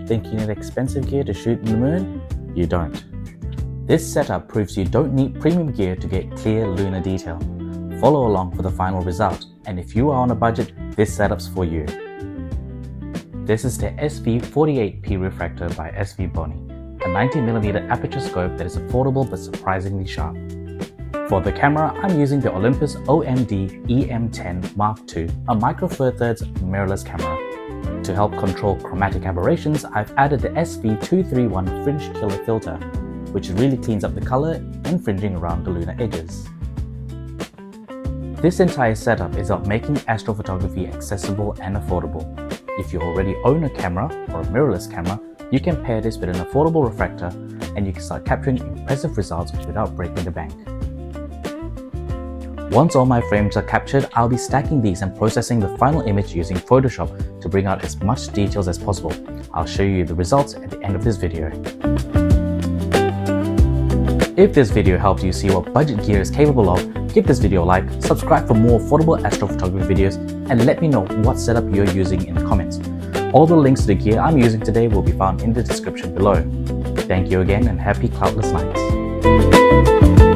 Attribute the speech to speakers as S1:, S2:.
S1: Think you need expensive gear to shoot in the moon? You don't. This setup proves you don't need premium gear to get clear lunar detail. Follow along for the final result, and if you are on a budget, this setup's for you. This is the SV231 Refractor by SV231, a 90mm aperture scope that is affordable but surprisingly sharp. For the camera, I'm using the Olympus OMD EM10 Mark II, a micro four thirds mirrorless camera. To help control chromatic aberrations, I've added the SV231 Fringe Killer filter, which really cleans up the color and fringing around the lunar edges. This entire setup is about making astrophotography accessible and affordable. If you already own a camera or a mirrorless camera, you can pair this with an affordable refractor and you can start capturing impressive results without breaking the bank. Once all my frames are captured, I'll be stacking these and processing the final image using Photoshop to bring out as much details as possible. I'll show you the results at the end of this video. If this video helped you see what budget gear is capable of, give this video a like, subscribe for more affordable astrophotography videos, and let me know what setup you're using in the comments. All the links to the gear I'm using today will be found in the description below. Thank you again and happy cloudless nights.